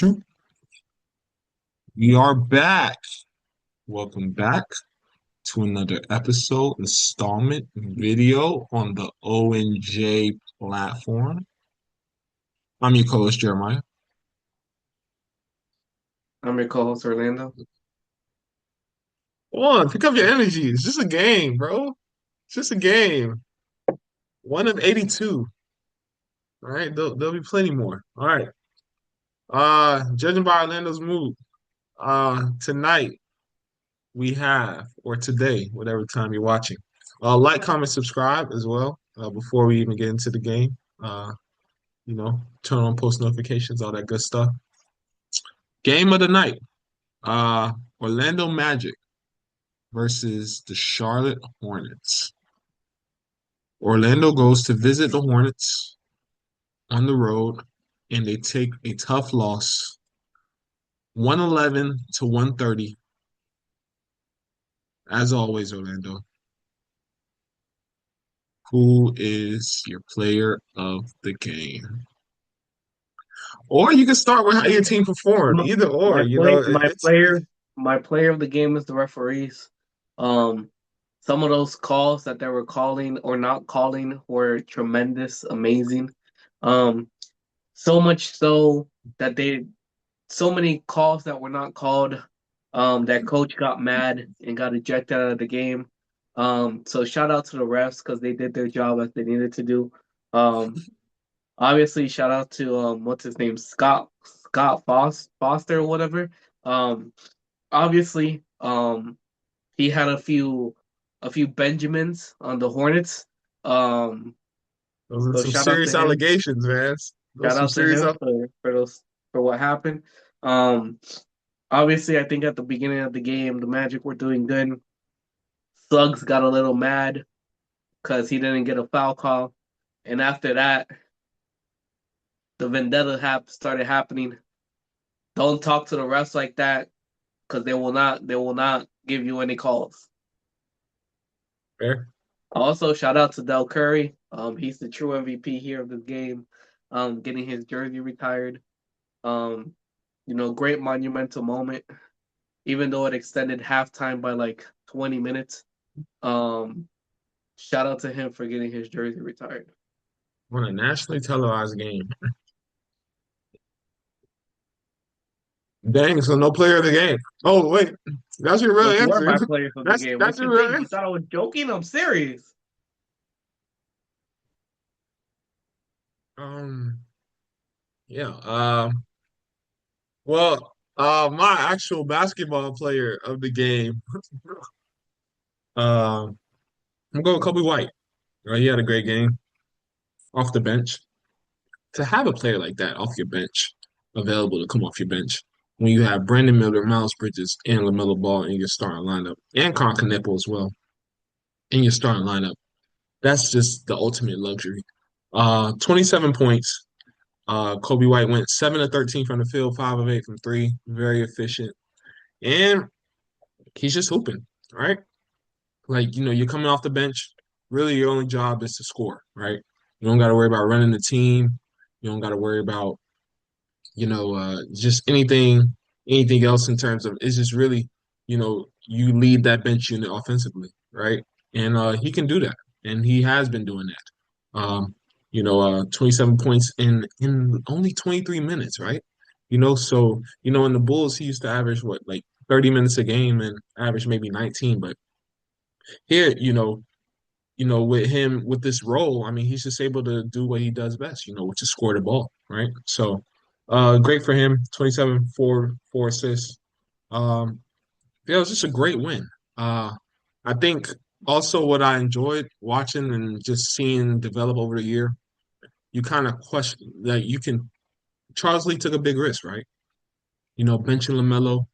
We are back. Welcome back to another episode, installment video on the ONJ platform. I'm your co-host Jeremiah. I'm your co-host Orlando. Come on, pick up your energy. It's just a game, bro. It's just a game. One of 82. All right, there'll be plenty more. All right. Judging by Orlando's mood, tonight we have, or today, whatever time you're watching, like, comment, subscribe as well. Before we even get into the game. Turn on post notifications, all that good stuff. Game of the night. Uh Orlando Magic versus the Charlotte Hornets. Orlando goes to visit the Hornets on the road and they take a tough loss, 111 to 130. As always, Orlando. Who is your player of the game? Or you can start with how your team performed. My, Either or, my play, my it's player, my player of the game is the referees. Um, some of those calls that they were calling or not calling were tremendous, amazing. Um, so much so that so many calls that were not called. That coach got mad and got ejected out of the game. So shout out to the refs because they did their job as they needed to do. Um, Obviously, shout out to what's his name, Foster or whatever. Um, obviously, he had a few Benjamins on the Hornets. Um, those are so some shout out serious to him. allegations, man. Those Shout some out to serious. him for what happened. Um, Obviously, I think at the beginning of the game, the Magic were doing good. Suggs got a little mad because he didn't get a foul call, and after that, the vendetta started happening. Don't talk to the refs like that because they will not give you any calls. Fair. Also, shout out to Del Curry. He's the true MVP here of this game. Getting his jersey retired. Um, great monumental moment. Even though it extended halftime by like 20 minutes. Um, Shout out to him for getting his jersey retired. On a nationally televised game. Dang, so no player of the game. Oh, wait. That's your real Those were answer. my players of the game. That's What your you real think? You answer. thought I was joking? I'm serious. Um, yeah. My actual basketball player of the game, um, I'm going with Coby White. He had a great game off the bench. To have a player like that off your bench, available to come off your bench, when you have Brandon Miller, Miles Bridges, and Lamelo Ball in your starting lineup, and Con Canepo as well in your starting lineup, that's just the ultimate luxury. 27 points. Coby White went 7 of 13 from the field, 5 of 8 from three. Very efficient. And he's just hooping, right? Like, you're coming off the bench. Really, your only job is to score, right? You don't got to worry about running the team. You don't got to worry about, just anything else in terms of it's just really, you lead that bench unit offensively, right? And he can do that. And he has been doing that. 27 points in only 23 minutes, right? So in the Bulls he used to average what, like 30 minutes a game and average maybe 19, but here, with him with this role, I mean, he's just able to do what he does best, which is score the ball, right? So, great for him. 27, four assists. Um, yeah, it was just a great win. I think also what I enjoyed watching and just seeing develop over the year, you kind of question that Charles Lee took a big risk, right? Benching LaMelo,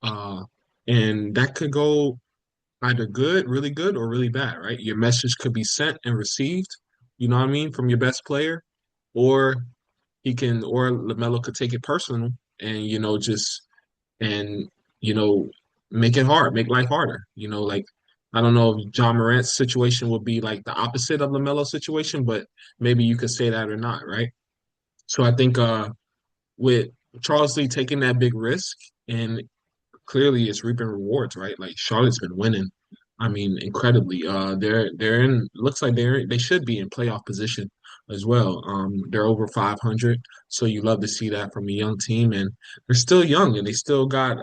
uh, and that could go either good, really good, or really bad, right? Your message could be sent and received, you know what I mean, from your best player, or or LaMelo could take it personal and, just, and, you know, make it hard, make life harder. Like, I don't know if John Morant's situation would be like the opposite of LaMelo's situation, but maybe you could say that or not, right? So I think, with Charles Lee taking that big risk, and clearly it's reaping rewards, right? Like Charlotte's been winning. I mean, incredibly. They're in. Looks like they should be in playoff position as well. They're over 500, so you love to see that from a young team, and they're still young, and they still got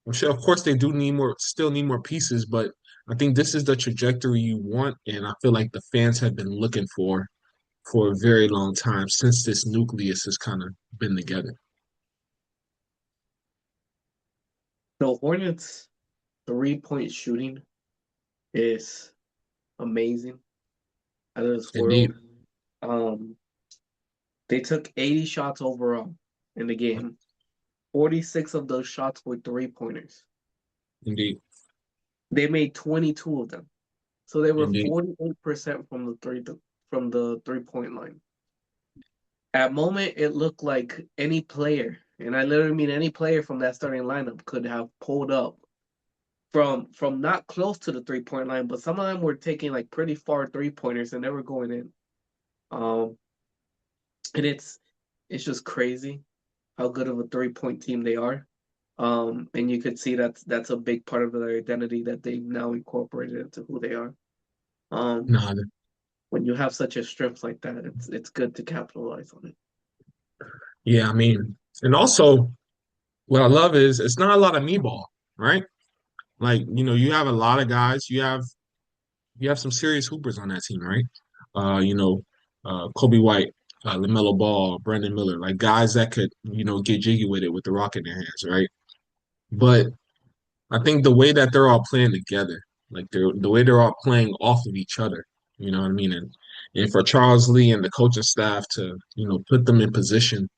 I'm sure, of course, they do need more, still need more pieces, but I think this is the trajectory you want, and I feel like the fans have been looking for a very long time since this nucleus has kind of been together. The Hornets 3-point shooting is amazing, out of this Indeed, world. Um, they took 80 shots overall in the game. 46 of those shots were 3-pointers. indeed, They made 22 of them. So they were indeed. 48% from the 3-point line. At moment, it looked like any player, and I literally mean any player from that starting lineup could have pulled up from not close to the 3-point line, but some of them were taking like pretty far 3-pointers and they were going in. Um, and it's just crazy how good of a 3-point team they are. And you could see that's a big part of their identity that they now incorporated into who they are. Um, No, when you have such a strength like that, it's good to capitalize on it. yeah, I mean, and also what I love is it's not a lot of me ball, right? Like, you have a lot of guys. You have some serious hoopers on that team, right? Uh, you know, Coby White, Lamelo Ball, Brandon Miller, like guys that could, get jiggy with it with the rock in their hands, right? But I think the way that they're all playing together, like the way they're all playing off of each other, you know what I mean? And for Charles Lee and the coaching staff to, put them in position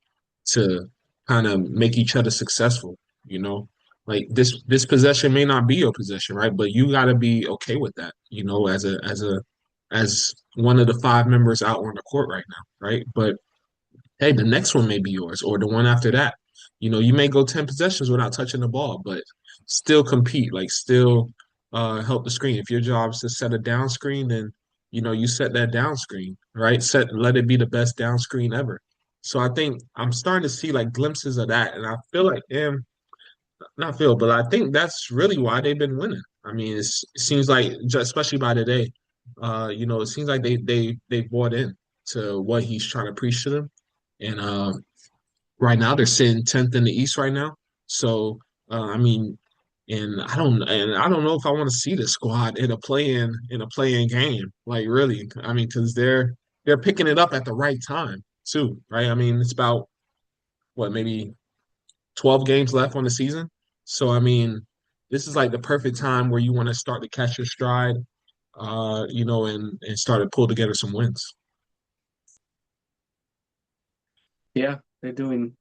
to kind of make each other successful, you know. Like this possession may not be your possession, right? But you got to be okay with that, as one of the five members out on the court right now, right? But hey, the next one may be yours or the one after that. You may go 10 possessions without touching the ball, but still compete, like still help the screen. If your job is to set a down screen, then you set that down screen, right? Let it be the best down screen ever. So I think I'm starting to see like glimpses of that, and I feel like, not feel, but I think that's really why they've been winning. I mean, it seems like, especially by today, it seems like they bought in to what he's trying to preach to them, and right now they're sitting 10th in the East right now. So I mean, and I don't know if I want to see the squad in a play-in game. Like really, I mean, because they're picking it up at the right time too, right? I mean, it's about what, maybe 12 games left on the season. So I mean, this is like the perfect time where you want to start to catch your stride, and start to pull together some wins. Yeah, they're doing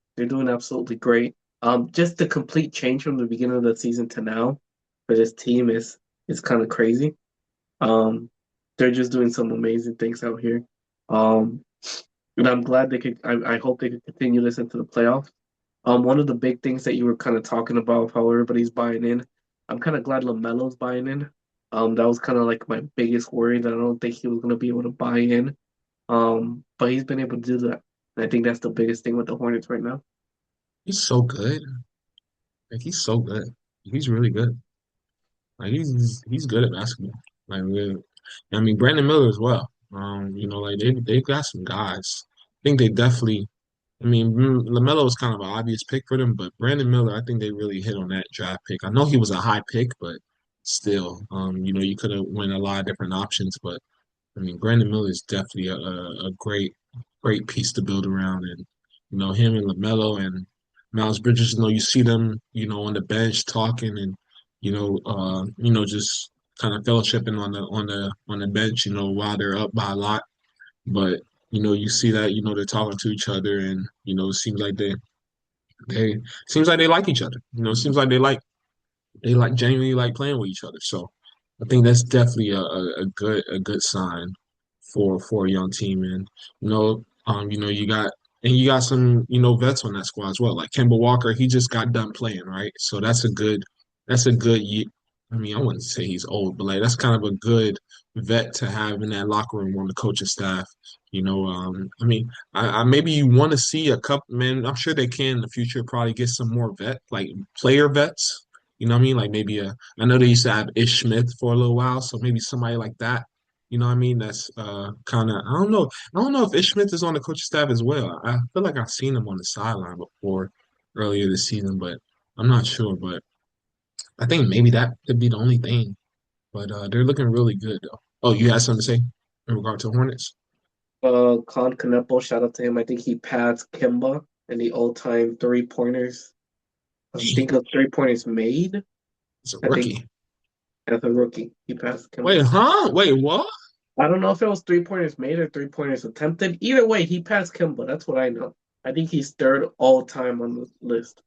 absolutely great. Just the complete change from the beginning of the season to now for this team is kind of crazy. Um, they're just doing some amazing things out here. Um, and I'm glad they could. I hope they could continue this into the playoffs. One of the big things that you were kind of talking about, how everybody's buying in. I'm kind of glad LaMelo's buying in. That was kind of like my biggest worry that I don't think he was going to be able to buy in. But he's been able to do that. And I think that's the biggest thing with the Hornets right now. He's so good. Like he's so good. He's really good. Like he's good at basketball. Like really. I mean Brandon Miller as well. Like they've got some guys. I think they definitely. I mean, LaMelo was kind of an obvious pick for them, but Brandon Miller, I think they really hit on that draft pick. I know he was a high pick, but still, you could have went a lot of different options. But I mean, Brandon Miller is definitely a great piece to build around, and him and LaMelo and Miles Bridges. You see them, on the bench talking and just kind of fellowshipping on the bench, while they're up by a lot. But you see that they're talking to each other, and it seems like they like each other. It seems like they genuinely like playing with each other. So I think that's definitely a good sign for a young team. And you got some vets on that squad as well. Like Kemba Walker, he just got done playing, right? So that's a good I mean, I wouldn't say he's old, but like that's kind of a good vet to have in that locker room on the coaching staff. I mean, I maybe you want to see a couple, man. I'm sure they can in the future probably get some more like player vets. You know what I mean? Like maybe I know they used to have Ish Smith for a little while, so maybe somebody like that. You know what I mean? That's kind of, I don't know. I don't know if Ish Smith is on the coaching staff as well. I feel like I've seen him on the sideline before earlier this season, but I'm not sure. But I think maybe that could be the only thing. But they're looking really good though. Oh, you had something to say in regard to Hornets? Con Canepo, shout out to him. I think he passed Kimba in the all-time three-pointers. I Dang, think of three-pointers made. it's a I think rookie. as a rookie, he passed Wait, Kimba. huh? Wait, what? I don't know if it was three-pointers made or three-pointers attempted. Either way, he passed Kimba. That's what I know. I think he's third all-time on the list.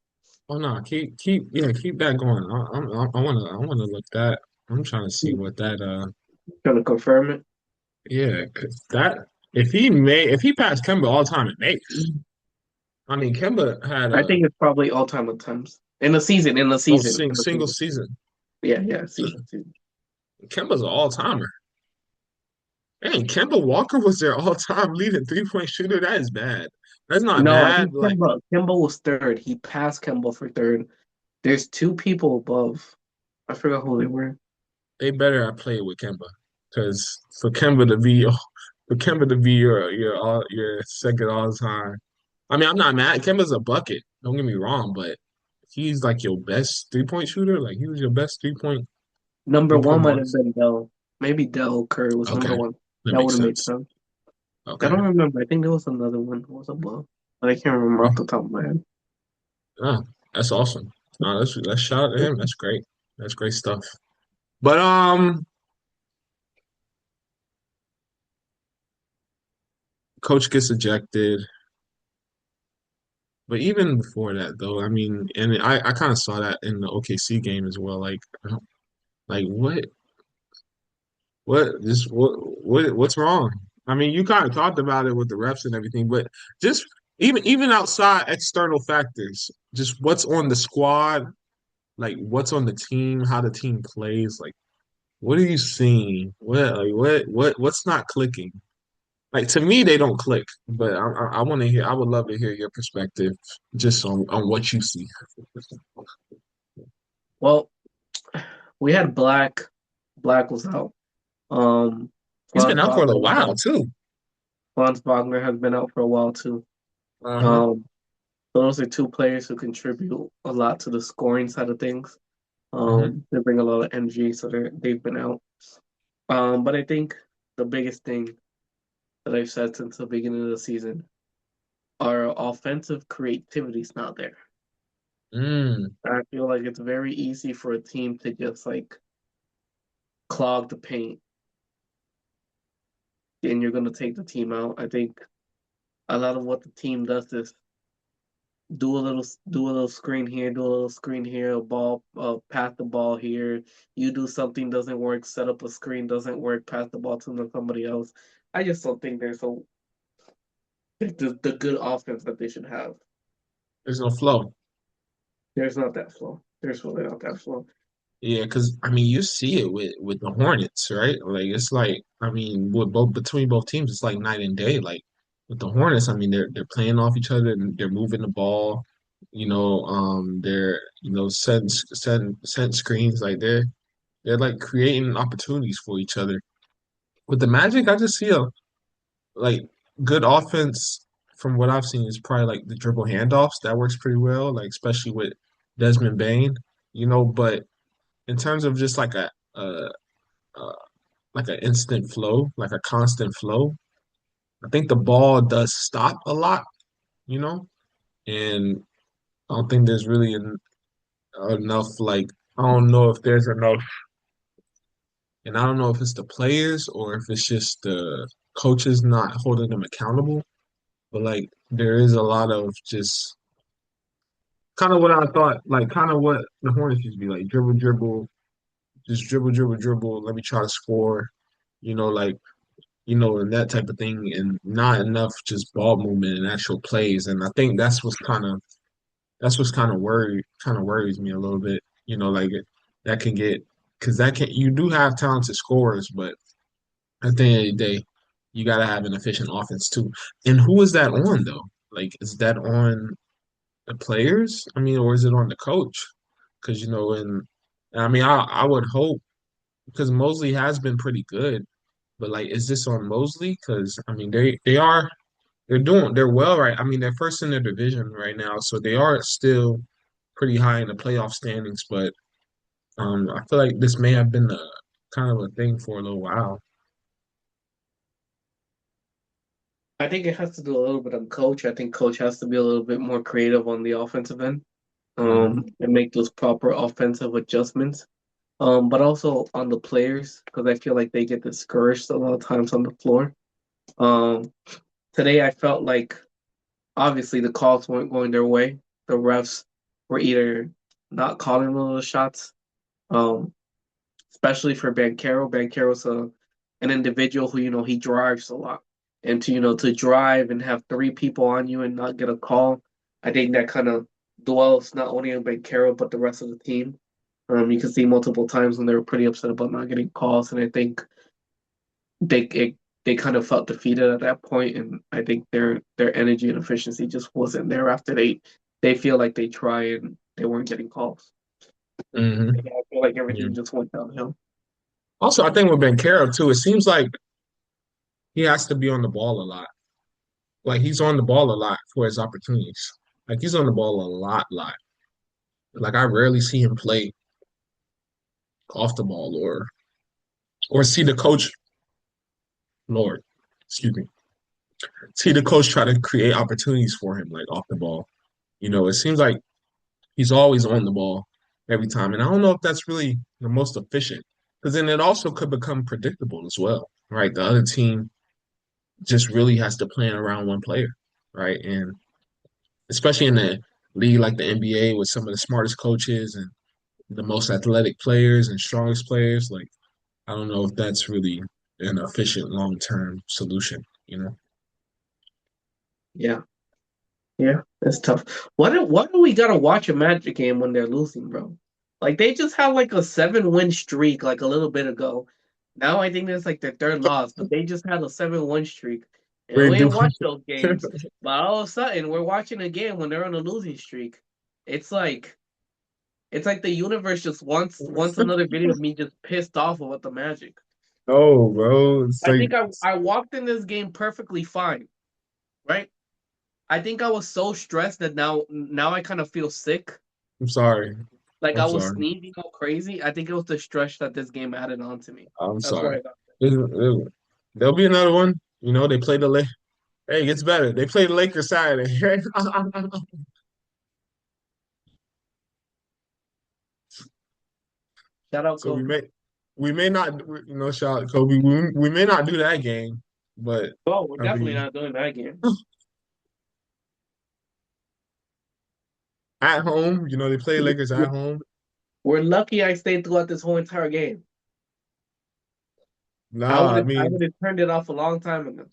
Oh no, keep that going. I wanna look that. I'm trying to see what that Trying to confirm it. yeah, 'cause that if he passed Kemba all time it makes. I mean Kemba had I a think it's probably all-time attempts in the season. In the oh season. In the single season. season. Yeah, yeah, season. Kemba's an all timer. Dang, Kemba Walker was their all time leading 3-point shooter. That is bad. That's not No, I bad. think Like Kimba was third. He passed Kimba for third. There's two people above. I forgot who they were. they better have played with Kemba, because for Kemba to be your second all time. I mean, I'm not mad. Kemba's a bucket. Don't get me wrong, but he's like your best 3-point shooter. Like he was your best Number three point one might have bonus. been Dell. Maybe Dell Curry was number Okay, one. that That makes would have made sense. sense. I Okay, don't remember. I think there was another one who was above, but I can't remember off the top of my head. oh, that's awesome. No, let's shout out to him. That's great. That's great stuff. But coach gets ejected. But even before that, though, I mean, and I kind of saw that in the OKC game as well. Like what's wrong? I mean, you kind of talked about it with the refs and everything, but just even outside external factors, just what's on the squad, like what's on the team, how the team plays, like what are you seeing? What's not clicking? Like to me, they don't click, but I want to hear. I would love to hear your perspective just on what you see. Well, we had Black. Black was out. Um, He's been Franz out for a Wagner little was while out. too. Franz Wagner has been out for a while too. Uh-huh. Um, so those are two players who contribute a lot to the scoring side of things. Hmm. They bring a lot of energy, so they've been out. But I think the biggest thing that I've said since the beginning of the season, our offensive creativity is not there. Mm. I feel like it's very easy for a team to just like clog the paint and you're gonna take the team out. I think a lot of what the team does is do a little screen here, do a little screen here, a ball pass the ball here. You do something doesn't work, set up a screen doesn't work, pass the ball to somebody else. I just don't think there's the good offense that they should have. There's no flow. There's not that flow. There's really not that flow. Yeah, because I mean, you see it with the Hornets, right? Like it's like I mean, with both between both teams, it's like night and day. Like with the Hornets, I mean, they're playing off each other and they're moving the ball. They're setting screens. Like they're like creating opportunities for each other. With the Magic, I just see a like good offense from what I've seen is probably like the dribble handoffs. That works pretty well, like especially with Desmond Bain. But in terms of just a like an instant flow, like a constant flow, I think the ball does stop a lot, you know, and I don't think there's really enough. Like I don't know if there's enough, and I don't know if it's the players or if it's just the coaches not holding them accountable. But like there is a lot of just kind of what I thought, like kind of what the Hornets used to be like dribble, dribble, just dribble, dribble, dribble. Let me try to score, like and that type of thing, and not enough just ball movement and actual plays. And I think that's what's kind of worries me a little bit. Like that can get. because that can you do have talented scorers, but at the end of the day, you got to have an efficient offense too. And who is that on though? Like, is that on the players? I mean, or is it on the coach? Because and I mean, I would hope because Mosley has been pretty good, but like, is this on Mosley? Because I mean, they're well, right? I mean, they're first in their division right now, so they are still pretty high in the playoff standings. But I feel like this may have been a kind of a thing for a little while. I think it has to do a little bit on coach. I think coach has to be a little bit more creative on the offensive end, Hmm. and make those proper offensive adjustments. But also on the players because I feel like they get discouraged a lot of times on the floor. Um, Today I felt like obviously the calls weren't going their way. The refs were either not calling one of the shots, um, especially for Banchero. Banchero's an individual who, he drives a lot. And to drive and have three people on you and not get a call, I think that kind of dwells not only on Banchero, but the rest of the team. You can see multiple times when they were pretty upset about not getting calls. And I think they it, they kind of felt defeated at that point, and I think their energy and efficiency just wasn't there after they feel like they tried and they weren't getting calls. Hmm. And I feel like Yeah. everything just went downhill. Also, I think with Bankero too, it seems like he has to be on the ball a lot. Like he's on the ball a lot for his opportunities. Like he's on the ball a lot. Like I rarely see him play off the ball or see the coach, Lord, excuse me, see the coach try to create opportunities for him like off the ball. It seems like he's always on the ball every time, and I don't know if that's really the most efficient because then it also could become predictable as well, right? The other team just really has to plan around one player, right? And especially in the league like the NBA with some of the smartest coaches and the most athletic players and strongest players, like I don't know if that's really an efficient long term solution. Yeah, yeah, it's tough. Why do we gotta watch a Magic game when they're losing, bro? Like they just had like a 7-win streak like a little bit ago. Now I think that's like their third loss, but they just had a 7-win streak. And We're we ain't doing watched those games. But all of a sudden we're watching a game when they're on a losing streak. It's like It's like the universe just wants another video of me just pissed off about the Magic. no, bro. It's I like think I walked in this game perfectly fine, right? I think I was so stressed that now I kind of feel sick. I'm sorry. Like I I'm was sorry. sneezing all crazy. I think it was the stress that this game added on to me. I'm That's why sorry. I got There'll be another one. They play the Lake. Hey, it gets better. They play the Lakers Saturday. shout out So we Kobe. may not, shout out Kobe. We may not do that game, but Oh, we're I definitely mean, not doing that game. at home, they play Lakers at home. We're lucky I stayed throughout this whole entire game. I would Nah, I have I mean, would have turned it off a long time ago.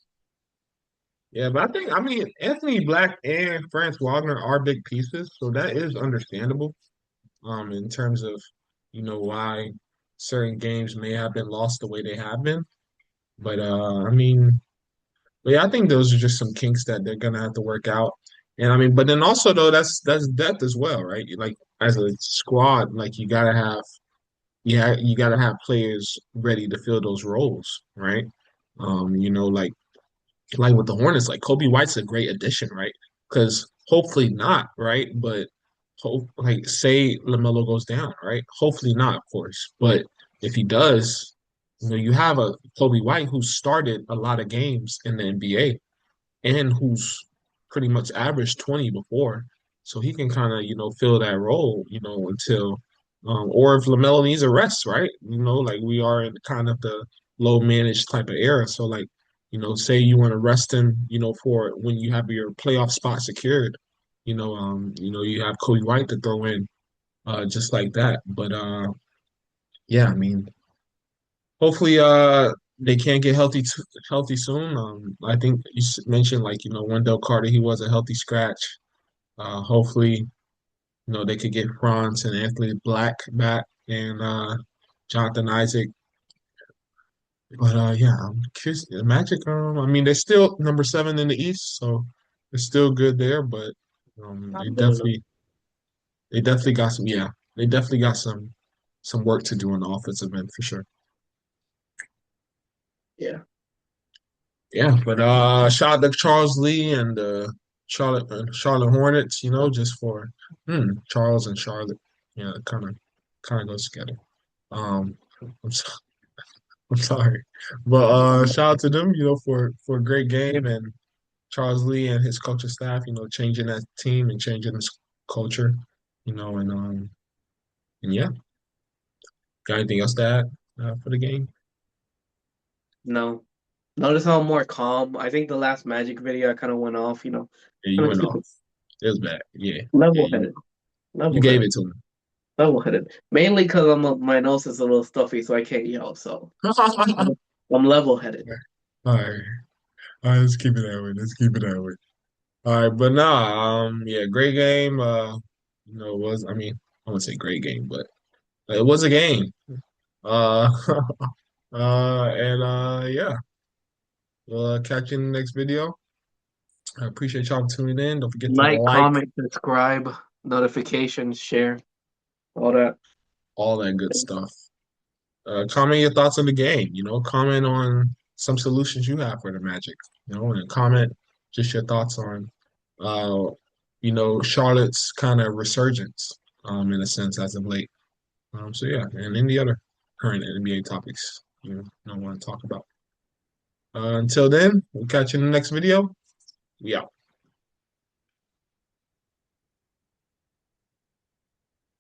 yeah, but I mean, Anthony Black and France Wagner are big pieces, so that is understandable. In terms of, why certain games may have been lost the way they have been. But I mean, but yeah, I think those are just some kinks that they're gonna have to work out. And I mean, but then also though, that's depth as well, right? Like as a squad, like you gotta have players ready to fill those roles, right? Like with the Hornets, like Coby White's a great addition, right? Because hopefully not, right? But like say Lamelo goes down, right? Hopefully not, of course. But if he does, you have a Coby White who started a lot of games in the NBA and who's pretty much averaged 20 before. So he can kind of, fill that role, until or if LaMelo needs a rest, right? Like we are in kind of the low managed type of era. So like, say you want to rest him, for when you have your playoff spot secured, you have Cody White to throw in just like that. But yeah, I mean, hopefully they can't get healthy soon. I think you mentioned like Wendell Carter, he was a healthy scratch. Hopefully they could get Franz and Anthony Black back, and Jonathan Isaac. But yeah, I'm curious. The Magic, I mean, they're still number seven in the East, so they're still good there. But Not good enough. they definitely got some. Yeah, they definitely got some work to do on the offensive end for sure. Yeah. Yeah, but shout out to Charles Lee and Charlotte Hornets. Just for Charles and Charlotte. Yeah, kind of goes together. Um, I'm so, I'm sorry, but shout out to them. For a great game and Charles Lee and his coaching staff. Changing that team and changing this culture. And yeah, got anything else to add for the game? No. Notice how I'm more calm. I think the last Magic video I kind of went off, Yeah, you kind of went keep off. it It was bad. Yeah, yeah, level you headed, you level gave headed, it to him. level headed. Mainly because my nose is a little stuffy, so I can't yell. So I'm level headed. All right. All right, let's keep it that way. Let's keep it that way. All right, but nah, yeah, great game. It was. I mean, I wouldn't say great game, but it was a game. Uh, yeah, we'll catch you in the next video. I appreciate y'all tuning in. Don't forget to Like, like comment, subscribe, notifications, share, all that. all that good stuff. Comment your thoughts on the game. Comment on some solutions you have for the Magic. And comment just your thoughts on, uh, Charlotte's kind of resurgence, in a sense as of late. So yeah, and any other current NBA topics you want to talk about. Until then, we'll catch you in the next video. We out.